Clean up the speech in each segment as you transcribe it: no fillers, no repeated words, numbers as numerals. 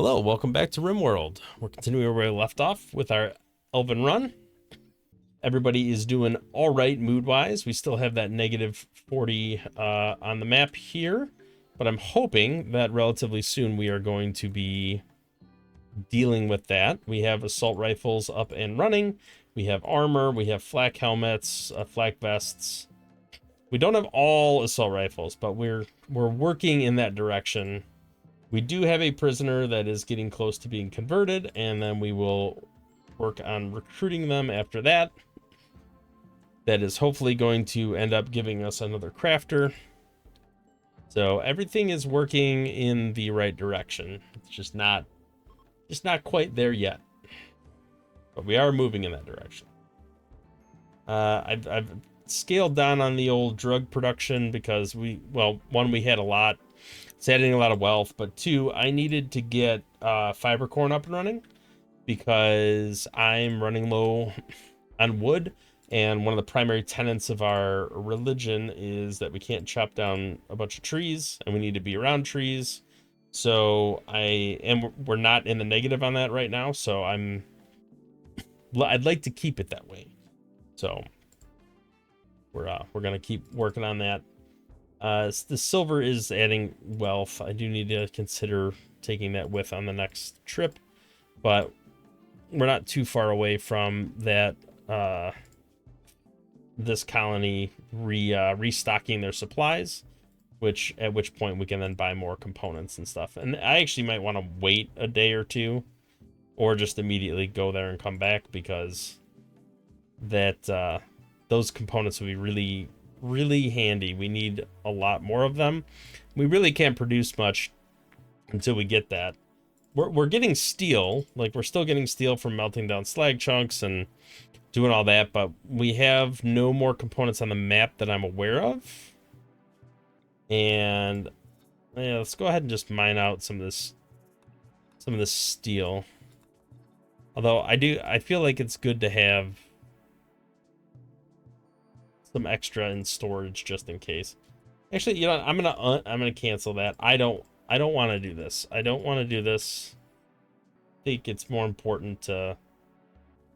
Hello, welcome back to RimWorld. We're continuing where we left off with our Elven run. Everybody is doing all right mood-wise. We still have that negative 40 on the map here, but I'm hoping that relatively soon we are going to be dealing with that. We have assault rifles up and running. We have armor. We have flak helmets, flak vests. We don't have all assault rifles, but we're working in that direction. We do have a prisoner that is getting close to being converted, and then we will work on recruiting them after that. That is hopefully going to end up giving us another crafter. So everything is working in the right direction. It's just not quite there yet, but we are moving in that direction. I've scaled down on the old drug production because one, we had a lot. It's adding a lot of wealth, but two, I needed to get fiber corn up and running because I'm running low on wood, and one of the primary tenets of our religion is that we can't chop down a bunch of trees, and we need to be around trees. So we're not in the negative on that right now, so I'd like to keep it that way. So we're gonna keep working on that. The silver is adding wealth. I do need to consider taking that with on the next trip, but we're not too far away from that. This colony restocking their supplies, at which point we can then buy more components and stuff. And I actually might want to wait a day or two, or just immediately go there and come back, because that those components will be really handy. We need a lot more of them. We really can't produce much until we get that. We're getting steel, like we're still getting steel from melting down slag chunks and doing all that, but we have no more components on the map that I'm aware of. And yeah, let's go ahead and just mine out some of this steel. Although I feel like it's good to have some extra in storage just in case. Actually, you know, I'm gonna cancel that. I don't want to do this. I don't want to do this. I think it's more important to,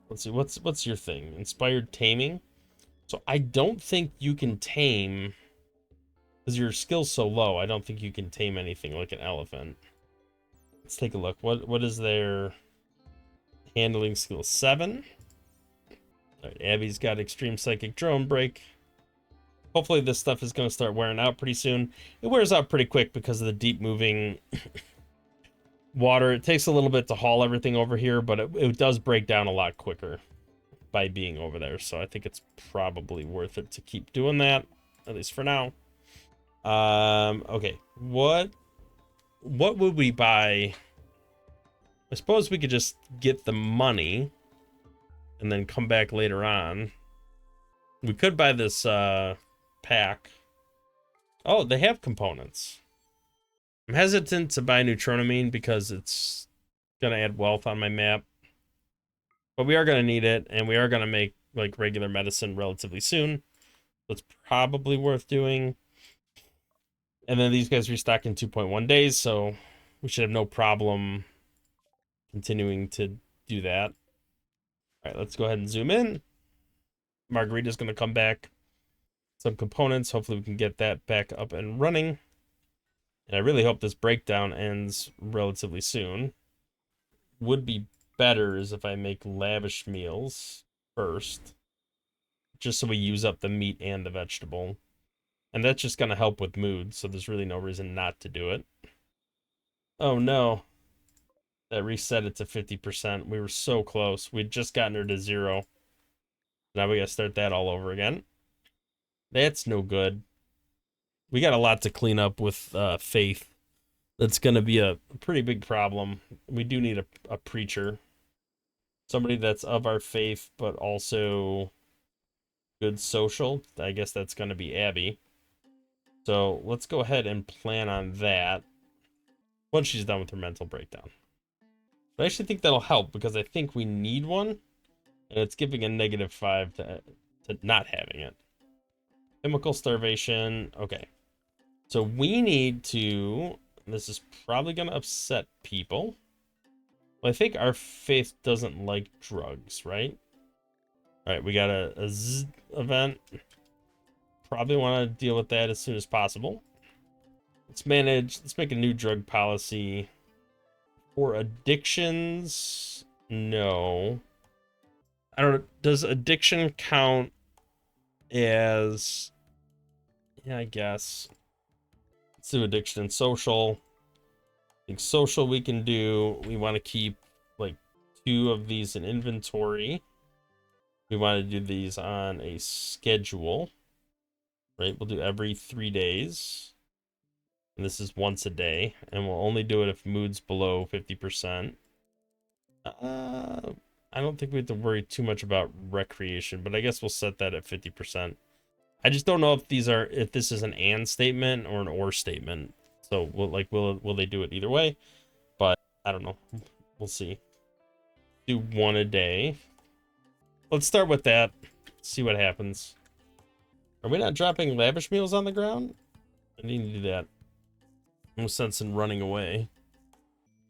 let's see, what's your thing? Inspired taming. So I don't think you can tame, because your skill's so low. I don't think you can tame anything like an elephant. Let's take a look. What is their handling skill? 7. All right, Abby's got extreme psychic drone break. Hopefully this stuff is going to start wearing out pretty soon. It wears out pretty quick because of the deep moving water. It takes a little bit to haul everything over here, but it does break down a lot quicker by being over there. So I think it's probably worth it to keep doing that, at least for now. Okay, what would we buy? I suppose we could just get the money and then come back later on. We could buy this pack. Oh, they have components. I'm hesitant to buy neutronamine because it's gonna add wealth on my map, but we are gonna need it, and we are gonna make like regular medicine relatively soon, so it's probably worth doing. And then these guys restock in 2.1 days, so we should have no problem continuing to do that. All right, let's go ahead and zoom in. Margarita's going to come back. Some components. Hopefully we can get that back up and running. And I really hope this breakdown ends relatively soon. Would be better is if I make lavish meals first, just so we use up the meat and the vegetable. And that's just going to help with mood, so there's really no reason not to do it. Oh no. That reset it to 50%. We were so close. We'd just gotten her to 0. Now we gotta start that all over again. That's no good. We got a lot to clean up with faith. That's gonna be a pretty big problem. We do need a preacher. Somebody that's of our faith, but also good social. I guess that's gonna be Abby. So let's go ahead and plan on that once she's done with her mental breakdown. I actually think that'll help, because I think we need one, and it's giving a -5 to not having it. Chemical starvation. Okay. So we need to, this is probably going to upset people, Well, I think our faith doesn't like drugs, right? All right, we got a Z event. Probably want to deal with that as soon as possible. Let's make a new drug policy. For addictions, no. I don't know, does addiction count as, yeah, I guess. Let's do addiction and social. I think social we can do. We want to keep like 2 of these in inventory. We want to do these on a schedule, right? We'll do every 3 days. And this is once a day. And we'll only do it if mood's below 50%. I don't think we have to worry too much about recreation, but I guess we'll set that at 50%. I just don't know if this is an and statement or an or statement. So will they do it either way? But I don't know. We'll see. Do 1 a day. Let's start with that. See what happens. Are we not dropping lavish meals on the ground? I need to do that. No sense in running away.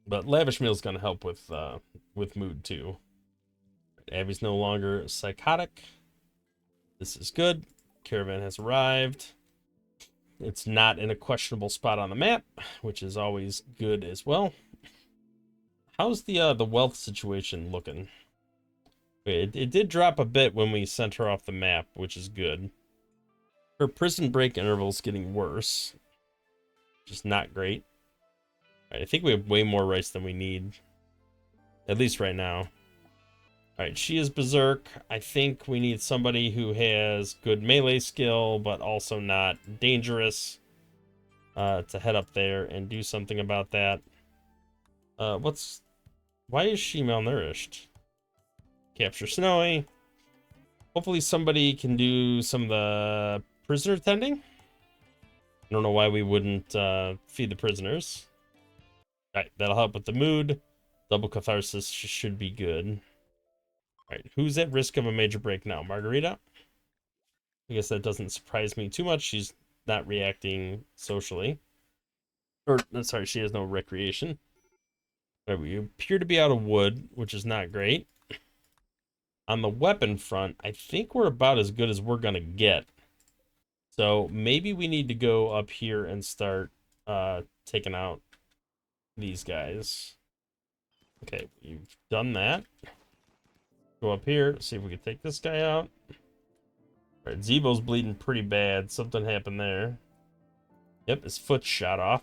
But lavish meal's gonna help with mood too. Abby's no longer psychotic. This is good. Caravan has arrived. It's not in a questionable spot on the map, which is always good as well. How's the wealth situation looking? It did drop a bit when we sent her off the map, which is good. Her prison break interval's getting worse, which is not great. All right, I think we have way more rice than we need, at least right now. All right, she is berserk. I think we need somebody who has good melee skill, but also not dangerous, to head up there and do something about that. Why is she malnourished? Capture Snowy. Hopefully somebody can do some of the prisoner tending. I don't know why we wouldn't feed the prisoners. All right, that'll help with the mood. Double catharsis should be good. All right, who's at risk of a major break now? Margarita? I guess that doesn't surprise me too much. She's not reacting socially. Or, sorry, she has no recreation. All right, we appear to be out of wood, which is not great. On the weapon front, I think we're about as good as we're going to get. So maybe we need to go up here and start taking out these guys. Okay, you've done that. Go up here, see if we can take this guy out. All right, Zebo's bleeding pretty bad. Something happened there. Yep, his foot's shot off.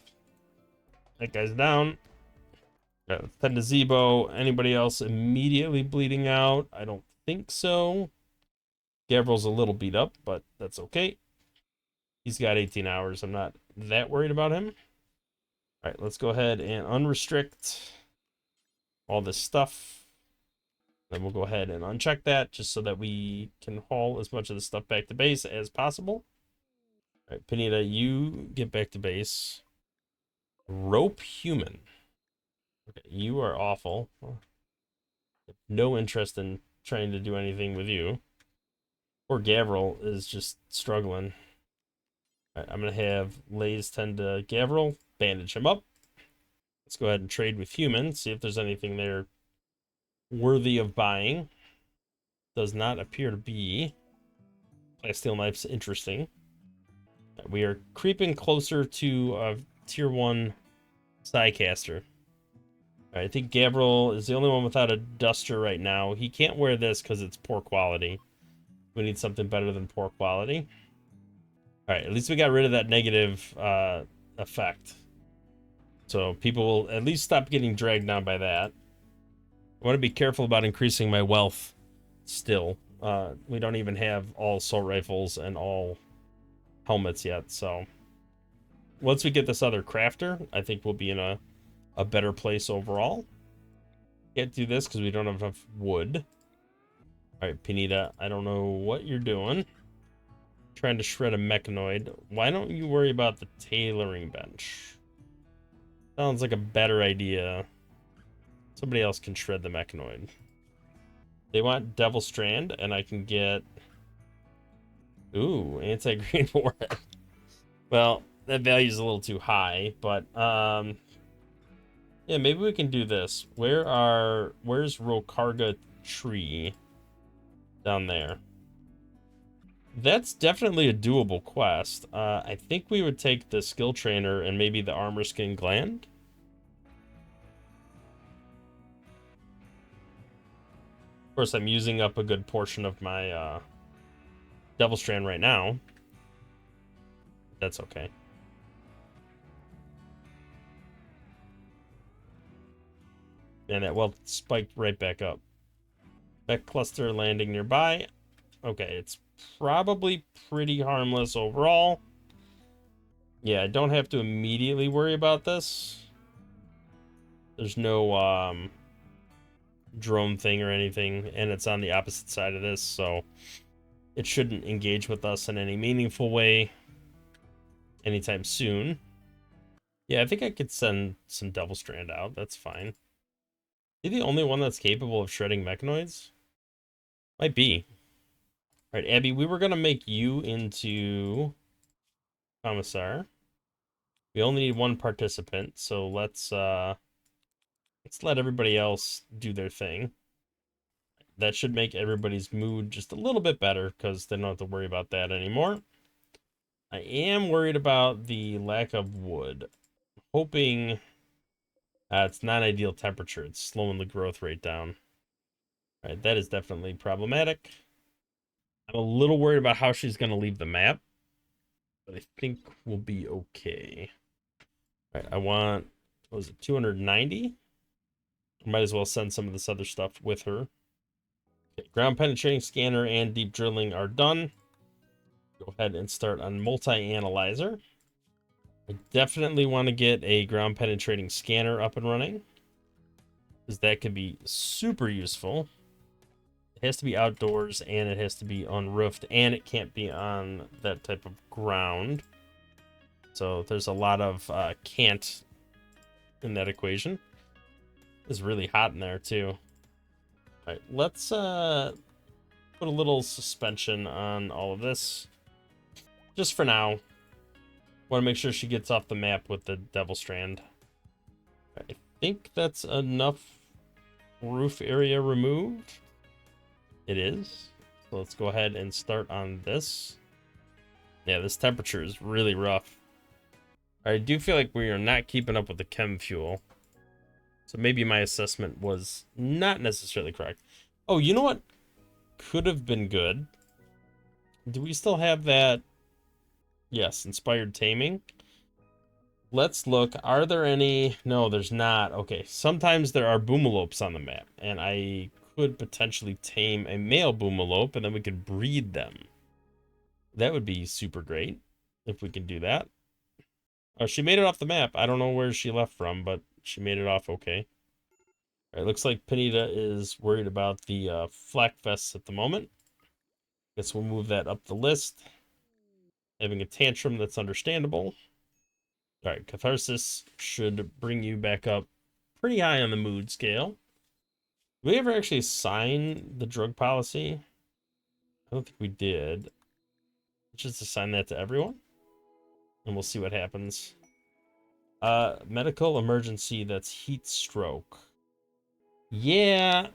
That guy's down. Tend to Zebo. Anybody else immediately bleeding out? I don't think so. Gavril's a little beat up, but that's okay. He's got 18 hours. I'm not that worried about him. All right, let's go ahead and unrestrict all this stuff. Then we'll go ahead and uncheck that just so that we can haul as much of the stuff back to base as possible. All right, Pineda, you get back to base. Rope human. Okay, you are awful. No interest in trying to do anything with you. Poor Gavril is just struggling. All right, I'm going to have Lays tend to Gavril, bandage him up. Let's go ahead and trade with human, see if there's anything there worthy of buying. Does not appear to be. Plasteel knife's interesting. We are creeping closer to a tier 1 Psycaster. I think Gabriel is the only one without a duster right now. He can't wear this because it's poor quality. We need something better than poor quality. All right, at least we got rid of that negative effect. So people will at least stop getting dragged down by that. I want to be careful about increasing my wealth still. We don't even have all assault rifles and all helmets yet, so once we get this other crafter, I think we'll be in a better place overall. Can't do this because we don't have enough wood. All right, Pineda, I don't know what you're doing. Trying to shred a mechanoid. Why don't you worry about the tailoring bench? Sounds like a better idea. Somebody else can shred the mechanoid. They want Devil Strand, and I can get... Ooh, anti-green warhead. Well, that value is a little too high, but Yeah, maybe we can do this. Where's Rokarga Tree? Down there. That's definitely a doable quest. I think we would take the skill trainer and maybe the armor skin gland. Of course, I'm using up a good portion of my Devil Strand right now. That's okay. And that wealth spiked right back up. Beck cluster landing nearby. Okay, it's probably pretty harmless overall. Yeah, I don't have to immediately worry about this. There's no drone thing or anything, and it's on the opposite side of this, so it shouldn't engage with us in any meaningful way anytime soon. Yeah, I think I could send some Devil Strand out. That's fine. Is he the only one that's capable of shredding mechanoids? Might be. All right, Abby, we were gonna make you into Commissar. We only need one participant, so let's let everybody else do their thing. That should make everybody's mood just a little bit better because they don't have to worry about that anymore. I am worried about the lack of wood. Hoping it's not ideal temperature. It's slowing the growth rate down. All right, that is definitely problematic. I'm a little worried about how she's going to leave the map, but I think we'll be okay. All right, I want, what was it, 290? Might as well send some of this other stuff with her. Okay, ground penetrating scanner and deep drilling are done. Go ahead and start on multi-analyzer. I definitely want to get a ground penetrating scanner up and running, because that could be super useful. It has to be outdoors, and it has to be unroofed, and it can't be on that type of ground. So there's a lot of can't in that equation. It's really hot in there too. All right, let's put a little suspension on all of this, just for now. Want to make sure she gets off the map with the Devil Strand. I think that's enough roof area removed. It is. So let's go ahead and start on this. Yeah, this temperature is really rough. I do feel like we are not keeping up with the chem fuel. So maybe my assessment was not necessarily correct. Oh, you know what could have been good? Do we still have that? Yes, inspired taming. Let's look. Are there any? No, there's not. Okay, sometimes there are boomalopes on the map, and I could potentially tame a male boomalope, and then we could breed them. That would be super great if we can do that. Oh, she made it off the map. I don't know where she left from, but she made it off okay. All right, looks like Panita is worried about the flak vests at the moment. Guess we'll move that up the list. Having a tantrum, that's understandable. All right, catharsis should bring you back up pretty high on the mood scale. Did we ever actually assign the drug policy? I don't think we did. Let's just assign that to everyone, and we'll see what happens. Medical emergency, that's heat stroke. Yeah,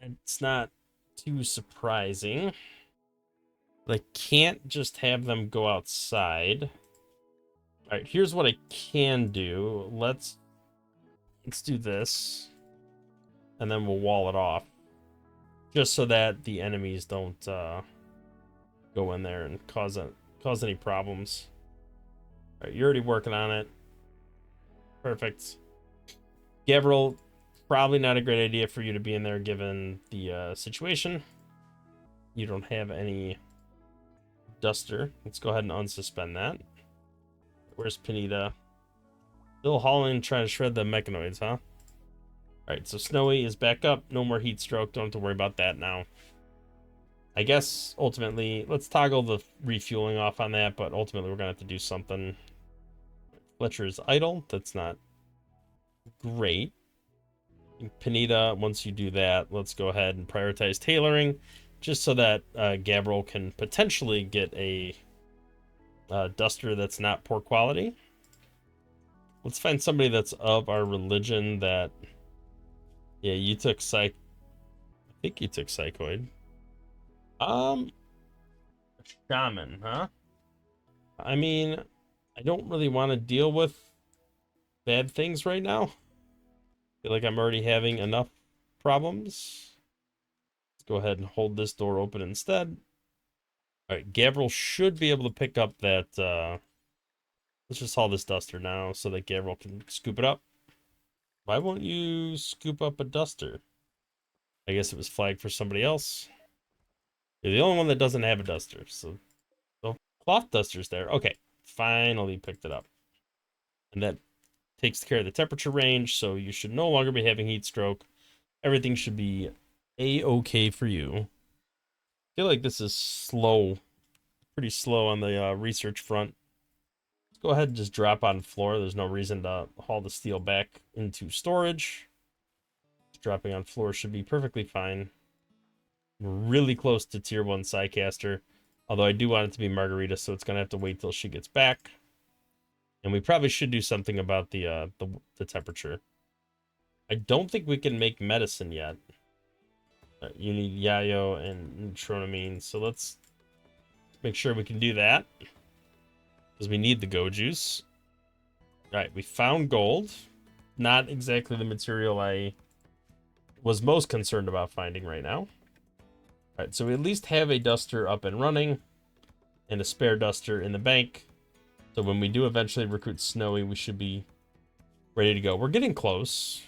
it's not too surprising. But I can't just have them go outside. All right, here's what I can do. Let's do this, and then we'll wall it off, just so that the enemies don't go in there and cause any problems. All right, you're already working on it. Perfect. Gabriel, probably not a great idea for you to be in there given the situation. You don't have any duster. Let's go ahead and unsuspend that. Where's Panita? Still hauling, trying to shred the mechanoids, huh? Alright, so Snowy is back up. No more heat stroke. Don't have to worry about that now. I guess, ultimately, let's toggle the refueling off on that, but ultimately we're going to have to do something. Fletcher is idle. That's not great. Panita, once you do that, let's go ahead and prioritize tailoring, just so that Gabriel can potentially get a duster that's not poor quality. Let's find somebody that's of our religion that... Yeah, you took psych... I think you took psychoid. Shaman, huh? I mean, I don't really want to deal with bad things right now. I feel like I'm already having enough problems. Let's go ahead and hold this door open instead. All right, Gabriel should be able to pick up that, let's just haul this duster now so that Gabriel can scoop it up. Why won't you scoop up a duster? I guess it was flagged for somebody else. You're the only one that doesn't have a duster, so the cloth duster's there. Okay, finally picked it up. And that takes care of the temperature range, so you should no longer be having heat stroke. Everything should be a-okay for you. I feel like this is slow, pretty slow on the research front. Let's go ahead and just drop on the floor. There's no reason to haul the steel back into storage. Dropping on floor should be perfectly fine. We're really close to tier 1 Psycaster, although I do want it to be Margarita, so it's gonna have to wait till she gets back. And we probably should do something about the temperature. I don't think we can make medicine yet. You need Yayo and Tronamine, so let's make sure we can do that, because we need the Go Juice. All right, we found gold. Not exactly the material I was most concerned about finding right now. All right, so we at least have a duster up and running and a spare duster in the bank. So when we do eventually recruit Snowy, we should be ready to go. We're getting close.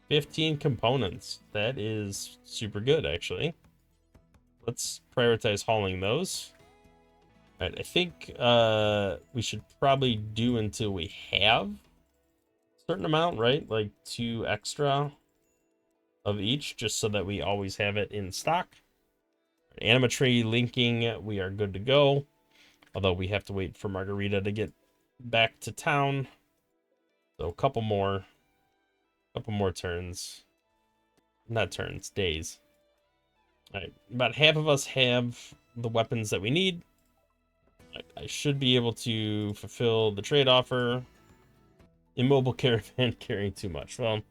15 components. That is super good, actually. Let's prioritize hauling those. All right, I think we should probably do until we have a certain amount, right? Like 2 extra of each, just so that we always have it in stock. Animatree linking, we are good to go. Although we have to wait for Margarita to get back to town. So a couple more turns. Not turns, days. All right, about half of us have the weapons that we need. I should be able to fulfill the trade offer. Immobile caravan carrying too much. Well,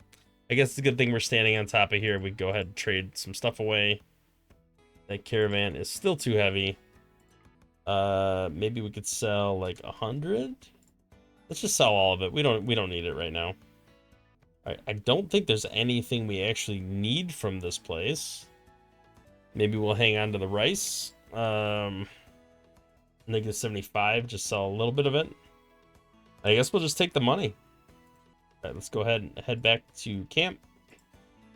I guess it's a good thing we're standing on top of here. We go ahead and trade some stuff away. That caravan is still too heavy. Maybe we could sell like 100. Let's just sell all of it. We don't need it right now. I don't think there's anything we actually need from this place. Maybe we'll hang on to the rice. Negative 75, just sell a little bit of it. I guess we'll just take the money. All right, let's go ahead and head back to camp.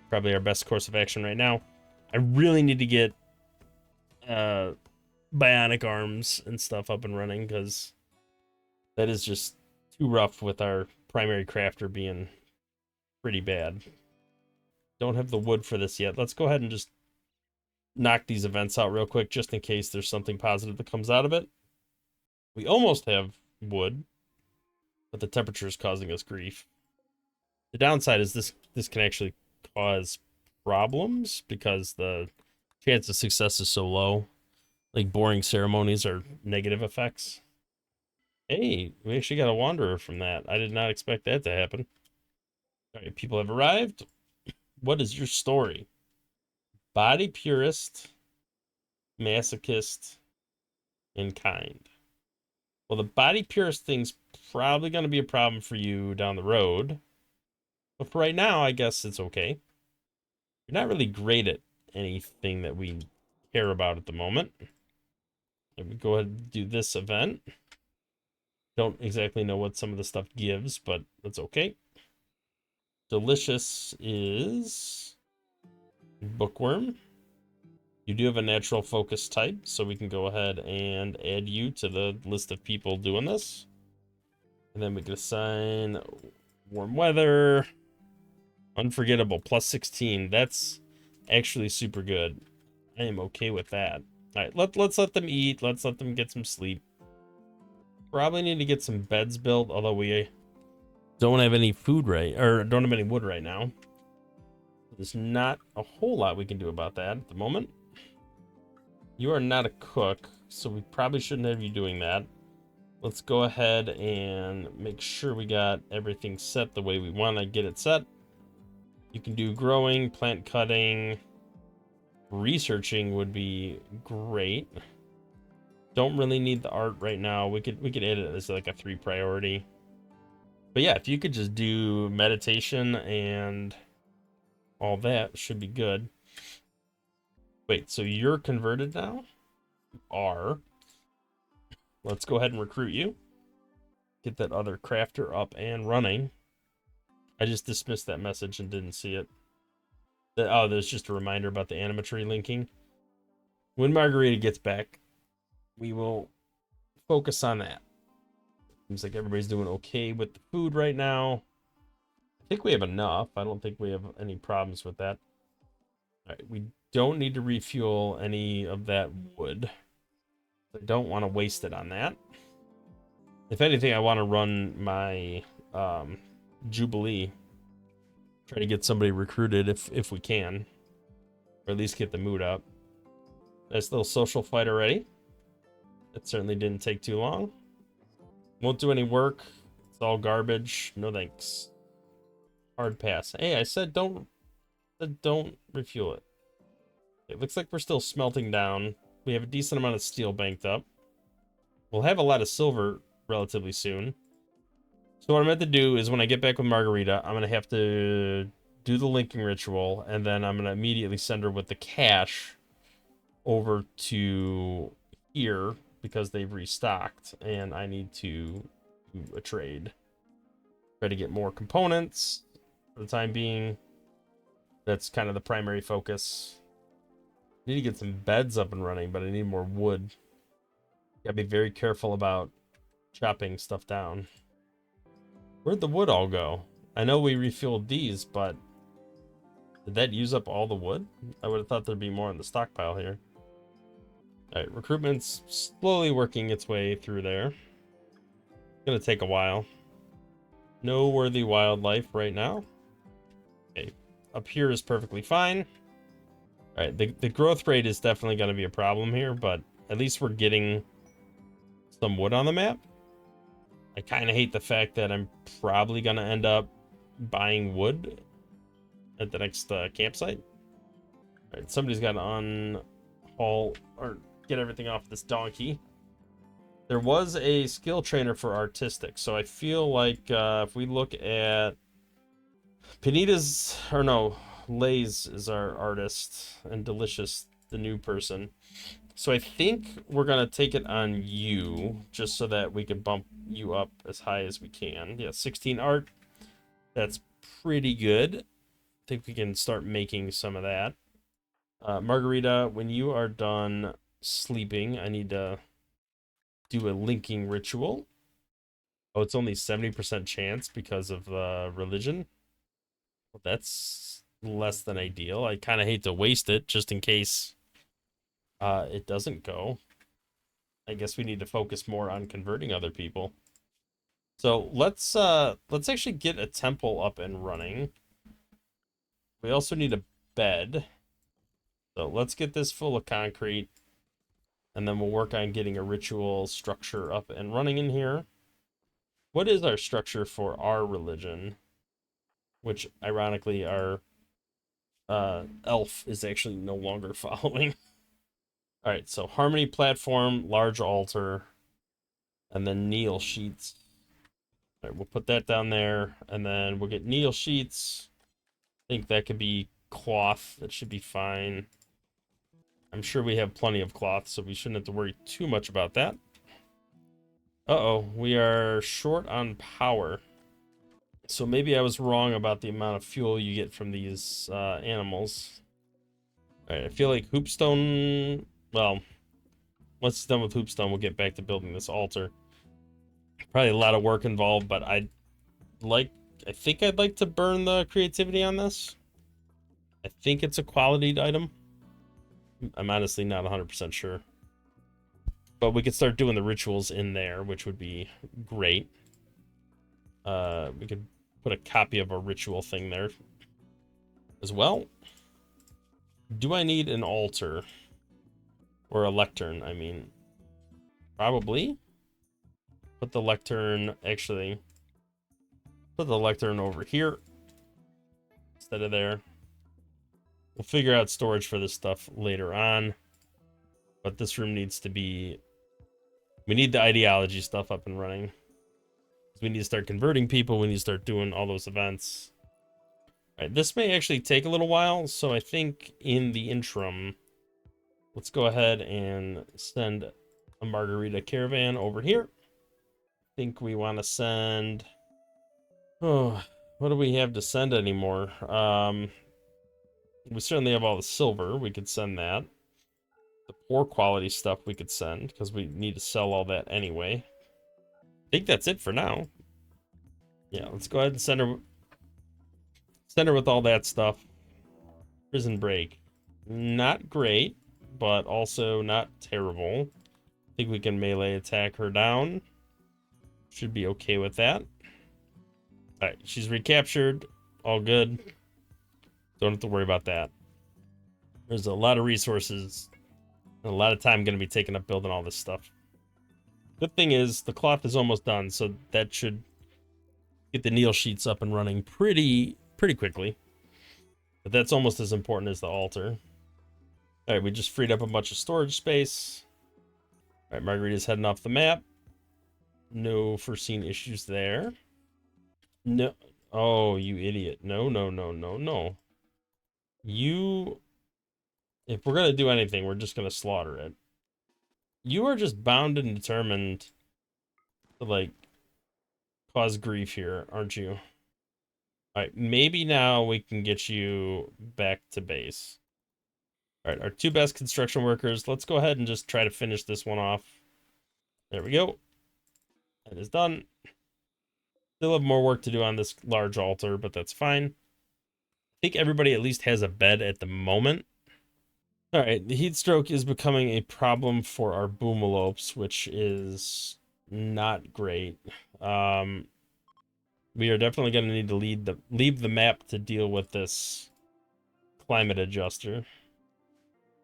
Probably our best course of action right now. I really need to get bionic arms and stuff up and running, because that is just too rough with our primary crafter being pretty bad. Don't have the wood for this yet. Let's go ahead and just knock these events out real quick, just in case there's something positive that comes out of it. We almost have wood, but the temperature is causing us grief. The downside is this can actually cause problems, because the chance of success is so low. Like, boring ceremonies are negative effects. Hey, we actually got a wanderer from that. I did not expect that to happen. All right, people have arrived. What is your story? Body purist, masochist, and kind. Well, the body purist thing's probably going to be a problem for you down the road. But for right now, I guess it's okay. You're not really great at anything that we care about at the moment. Let me go ahead and do this event. Don't exactly know what some of the stuff gives, but that's okay. Delicious is bookworm. You do have a natural focus type, so we can go ahead and add you to the list of people doing this. And then we can assign warm weather. Unforgettable, plus 16. That's actually super good. I am okay with that. All right, let's let them eat. Let's let them get some sleep. Probably need to get some beds built, although we don't have any food right, or don't have any wood right now. There's not a whole lot we can do about that at the moment. You are not a cook, so we probably shouldn't have you doing that. Let's go ahead and make sure we got everything set the way we want to get it set. You can do growing, plant cutting, researching would be great. Don't really need the art right now. We could add it as like a 3 priority. But yeah, if you could just do meditation and all that, should be good. Wait, so you're converted now? You are. Let's go ahead and recruit you. Get that other crafter up and running. I just dismissed that message and didn't see it. Oh, there's just a reminder about the animatry linking. When Margarita gets back, we will focus on that. Seems like everybody's doing okay with the food right now. I think we have enough. I don't think we have any problems with that. All right, we don't need to refuel any of that wood. I don't want to waste it on that. If anything, I want to run my Jubilee. Try to get somebody recruited if we can. Or at least get the mood up. Nice little social fight already. That certainly didn't take too long. Won't do any work. It's all garbage. No thanks. Hard pass. Hey, I said don't refuel it. It looks like we're still smelting down. We have a decent amount of steel banked up. We'll have a lot of silver relatively soon. So what I'm going to do is when I get back with Margarita, I'm going to have to do the linking ritual, and then I'm going to immediately send her with the cash over to here because they've restocked, and I need to do a trade. Try to get more components for the time being. That's kind of the primary focus. I need to get some beds up and running, but I need more wood. Gotta be very careful about chopping stuff down. Where'd the wood all go? I know we refueled these, but did that use up all the wood? I would have thought there'd be more in the stockpile here. All right, recruitment's slowly working its way through there. It's gonna take a while. No worthy wildlife right now. Okay, up here is perfectly fine. All right, the growth rate is definitely gonna be a problem here, but at least we're getting some wood on the map. I kind of hate the fact that I'm probably gonna end up buying wood at the next campsite. All right, somebody's got to unhaul or get everything off this donkey. There was a skill trainer for artistic, so I feel like if we look at Panita's, or no, Lay's is our artist, and Delicious, the new person. So I think we're gonna take it on you, just so that we can bump you up as high as we can. Yeah, 16 art. That's pretty good. I think we can start making some of that. Margarita, when you are done sleeping, I need to do a linking ritual. Oh, it's only 70% chance because of religion. Well, that's less than ideal. I kind of hate to waste it just in case it doesn't go. I guess we need to focus more on converting other people. So let's actually get a temple up and running. We also need a bed. So let's get this full of concrete, and then we'll work on getting a ritual structure up and running in here. What is our structure for our religion? Which, ironically, our elf is actually no longer following. All right, so harmony platform, large altar, and then kneel sheets. All right, we'll put that down there, and then we'll get kneel sheets. I think that could be cloth. That should be fine. I'm sure we have plenty of cloth, so we shouldn't have to worry too much about that. Uh-oh, we are short on power. So maybe I was wrong about the amount of fuel you get from these animals. All right, I feel like hoopstone... Well, once it's done with hoopstone, we'll get back to building this altar. Probably a lot of work involved, but I think I'd like to burn the creativity on this. I think it's a quality item. I'm honestly not 100% sure. But we could start doing the rituals in there, which would be great. We could put a copy of a ritual thing there as well. Do I need an altar? Or a lectern, I mean. Probably. put the lectern, actually, put the lectern over here instead of there. We'll figure out storage for this stuff later on. But this room needs to be... We need the ideology stuff up and running. We need to start converting people. We need to start doing all those events. All right, this may actually take a little while. So I think in the interim, let's go ahead and send a margarita caravan over here. I think we want to send... Oh, what do we have to send anymore? We certainly have all the silver. We could send that. The poor quality stuff we could send because we need to sell all that anyway. I think that's it for now. Yeah, let's go ahead and send her with all that stuff. Prison break. Not great, but also not terrible. I think we can melee attack her down. Should be okay with that. Alright, she's recaptured. All good. Don't have to worry about that. There's a lot of resources. And a lot of time going to be taken up building all this stuff. Good thing is, the cloth is almost done, so that should get the Neil sheets up and running pretty quickly. But that's almost as important as the altar. Alright, we just freed up a bunch of storage space. Alright, Margarita's heading off the map. No foreseen issues there. No. Oh, you idiot. No. You... If we're going to do anything, we're just going to slaughter it. You are just bound and determined to, like, cause grief here, aren't you? Alright, maybe now we can get you back to base. Alright, our two best construction workers. Let's go ahead and just try to finish this one off. There we go. That is done. Still have more work to do on this large altar, but that's fine. I think everybody at least has a bed at the moment. Alright, the heat stroke is becoming a problem for our boomalopes, which is not great. We are definitely going to need to leave the map to deal with this climate adjuster.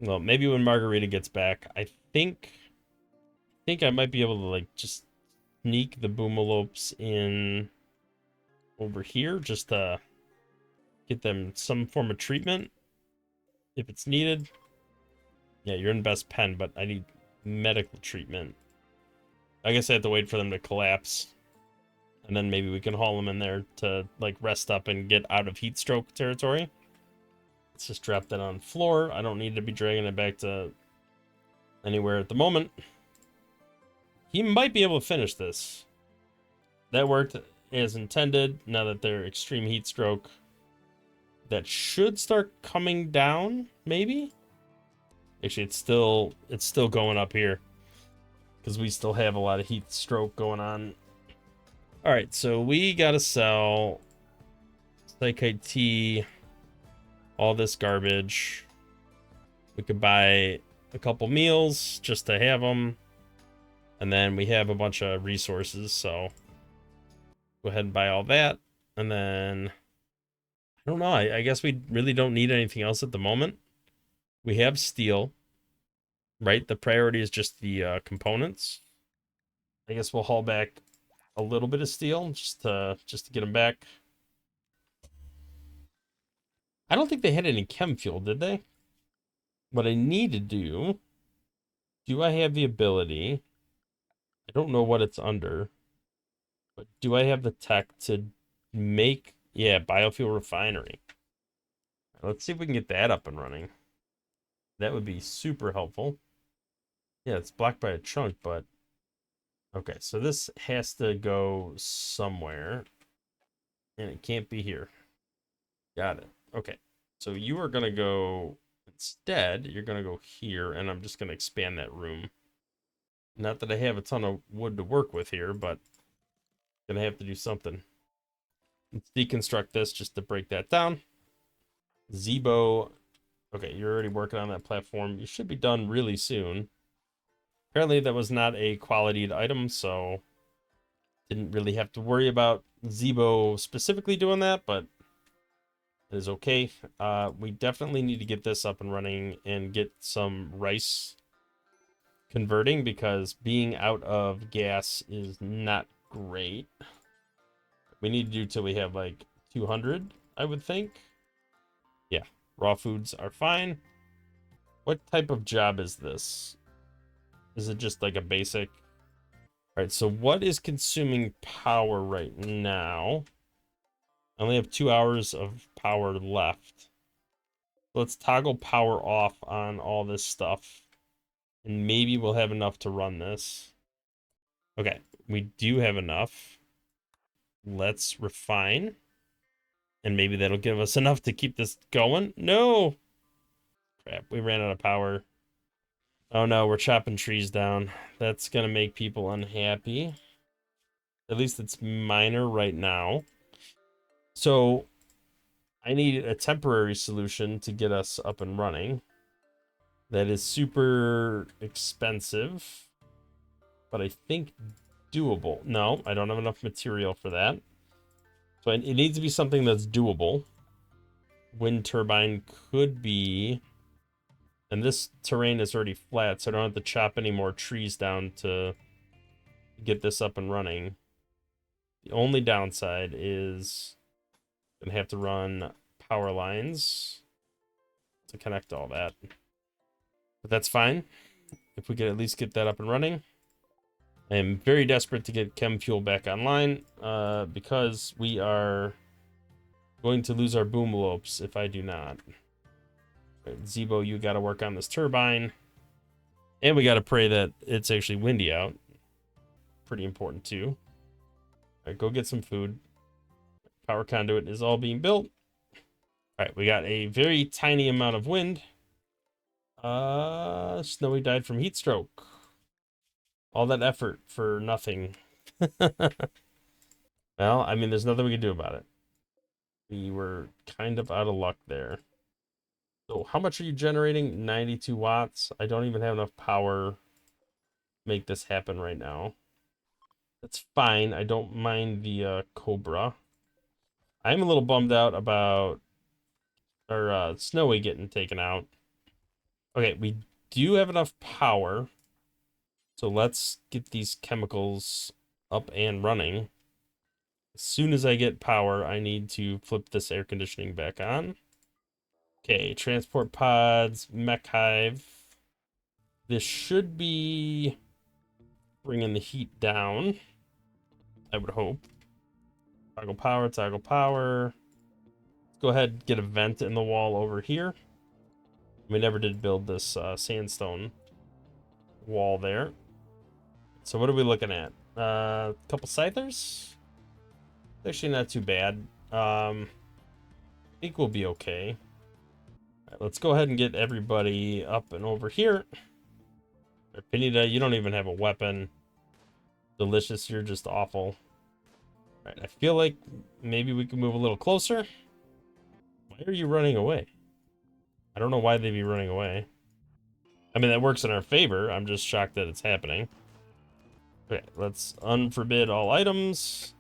Well, maybe when Margarita gets back, I think I might be able to, like, just sneak the boomalopes in over here just to get them some form of treatment if it's needed. Yeah, you're in best pen, but I need medical treatment. I guess I have to wait for them to collapse. And then maybe we can haul them in there to, like, rest up and get out of heat stroke territory. Let's just drop that on the floor. I don't need to be dragging it back to anywhere at the moment. He might be able to finish this. That worked as intended. Now that they're extreme heat stroke, that should start coming down, maybe? Actually, it's still going up here because we still have a lot of heat stroke going on. All right, so we gotta sell Psychite tea, all this garbage. We could buy a couple meals just to have them, and then we have a bunch of resources. So go ahead and buy all that, and then I don't know. I guess we really don't need anything else at the moment. We have steel, right? The priority is just the components. I guess we'll haul back a little bit of steel just to get them back. I don't think they had any chem fuel, did they? What I need to do I have the ability? I don't know what it's under, but do I have the tech to make, yeah, biofuel refinery? Let's see if we can get that up and running. That would be super helpful. Yeah, it's blocked by a chunk, but okay, so this has to go somewhere, and it can't be here. Got it. Okay, so you are gonna go, instead, you're gonna go here, and I'm just gonna expand that room. Not that I have a ton of wood to work with here, but gonna have to do something. Let's deconstruct this just to break that down. Zebo. Okay, you're already working on that platform. You should be done really soon. Apparently that was not a qualityed item, so didn't really have to worry about Zebo specifically doing that, but it is okay. We definitely need to get this up and running and get some rice converting because being out of gas is not great. We need to do till we have like 200, I would think. Yeah, raw foods are fine. What type of job is this? Is it just like a basic? All right, so what is consuming power right now? I only have 2 hours of power left. Let's toggle power off on all this stuff. And maybe we'll have enough to run this. Okay, we do have enough. Let's refine. And maybe that'll give us enough to keep this going. No! Crap, we ran out of power. Oh no, we're chopping trees down. That's gonna make people unhappy. At least it's minor right now. So I need a temporary solution to get us up and running. That is super expensive, but I think doable. No, I don't have enough material for that. So it needs to be something that's doable. Wind turbine could be, and this terrain is already flat, so I don't have to chop any more trees down to get this up and running. The only downside is I'm gonna have to run power lines to connect all that. But that's fine. If we could at least get that up and running. I am very desperate to get chem fuel back online because we are going to lose our boom lopes if I do not. Right, Zebo, you got to work on this turbine. And we got to pray that it's actually windy out. Pretty important too. All right, go get some food. Power conduit is all being built. All right, we got a very tiny amount of wind. Snowy died from heat stroke. All that effort for nothing. Well, I mean, there's nothing we can do about it. We were kind of out of luck there. So how much are you generating? 92 watts. I don't even have enough power to make this happen right now. That's fine. I don't mind the Cobra. I'm a little bummed out about our Snowy getting taken out. Okay, we do have enough power. So let's get these chemicals up and running. As soon as I get power, I need to flip this air conditioning back on. Okay, transport pods, mech hive. This should be bringing the heat down, I would hope. Toggle power, toggle power. Let's go ahead and get a vent in the wall over here. We never did build this sandstone wall there. So what are we looking at? A couple scythers? Actually not too bad. I think we'll be okay. All right, let's go ahead and get everybody up and over here. Pinita, you don't even have a weapon. Delicious, you're just awful. All right, I feel like maybe we can move a little closer. Why are you running away? I don't know why they'd be running away. I mean, that works in our favor. I'm just shocked that it's happening. Okay, let's unforbid all items.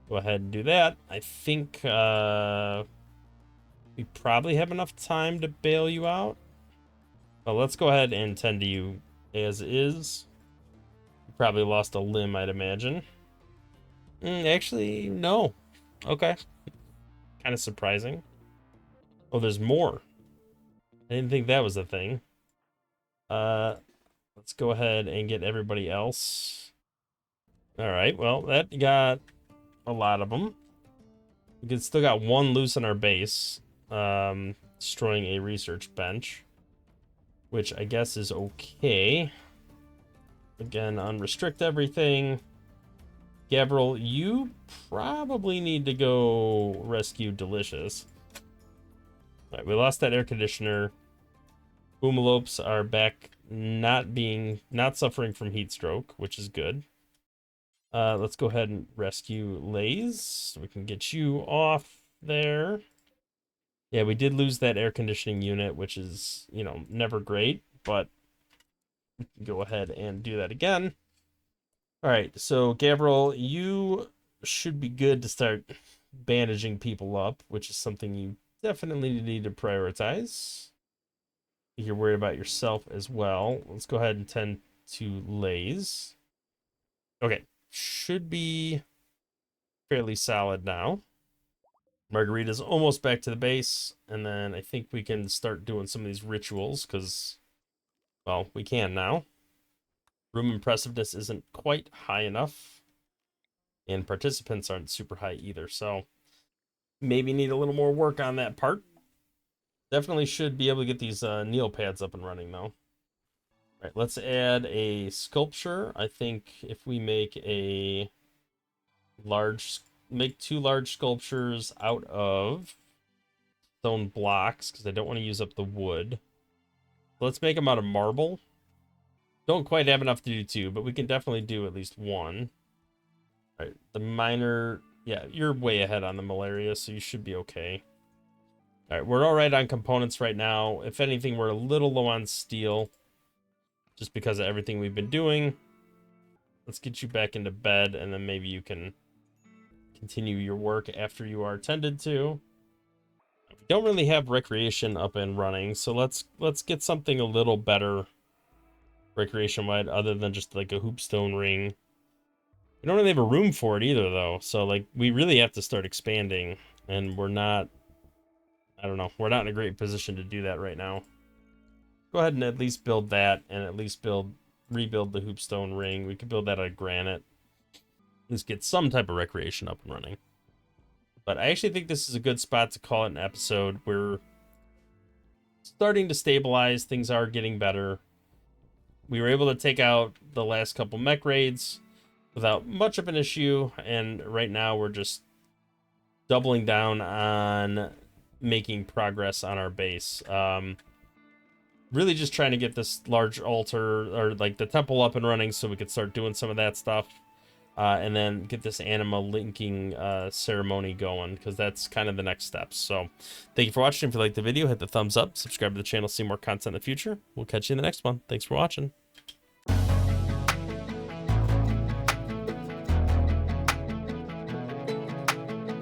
Go ahead and do that. I think we probably have enough time to bail you out. Well, let's go ahead and tend to you as is. You probably lost a limb, I'd imagine. Actually, no. Okay. Kind of surprising. Oh, there's more. I didn't think that was a thing. Let's go ahead and get everybody else. All right, well, that got a lot of them. We still got one loose in our base, destroying a research bench, which I guess is okay. Again, unrestrict everything. Gabriel, you probably need to go rescue Delicious. All right, we lost that air conditioner. Boomalopes are back, not suffering from heat stroke, which is good. Let's go ahead and rescue Lays so we can get you off there. Yeah, we did lose that air conditioning unit, which is, you know, never great, but we can go ahead and do that again. All right, so Gabriel, you should be good to start bandaging people up, which is something you definitely need to prioritize. You're worried about yourself as well. Let's go ahead and 2 lays. Okay, should be fairly solid now. Margarita's almost back to the base, and then I think we can start doing some of these rituals, because, well, we can now. Room impressiveness isn't quite high enough, and participants aren't super high either, so maybe need a little more work on that part. Definitely should be able to get these kneel pads up and running, though. All right, let's add a sculpture. I think if we make make 2 large sculptures out of stone blocks, because I don't want to use up the wood. Let's make them out of marble. Don't quite have enough to do 2, but we can definitely do at least 1. All right, the miner, yeah, you're way ahead on the malaria, so you should be okay. All right, we're all right on components right now. If anything, we're a little low on steel, just because of everything we've been doing. Let's get you back into bed, and then maybe you can continue your work after you are tended to. We don't really have recreation up and running, so let's get something a little better recreation-wide, other than just like a hoopstone ring. We don't really have a room for it either, though, so like we really have to start expanding, and we're not, I don't know, we're not in a great position to do that right now. Go ahead and at least build that, and at least rebuild the hoopstone ring. We could build that out of granite. At least get some type of recreation up and running. But I actually think this is a good spot to call it an episode. We're starting to stabilize. Things are getting better. We were able to take out the last couple mech raids without much of an issue, and right now we're just doubling down on making progress on our base. Really just trying to get this large altar, or like the temple, up and running so we could start doing some of that stuff. And then get this anima linking ceremony going, because that's kind of the next steps. So thank you for watching. If you liked the video, hit the thumbs up, subscribe to the channel, see more content in the future. We'll catch you in the next one. Thanks for watching.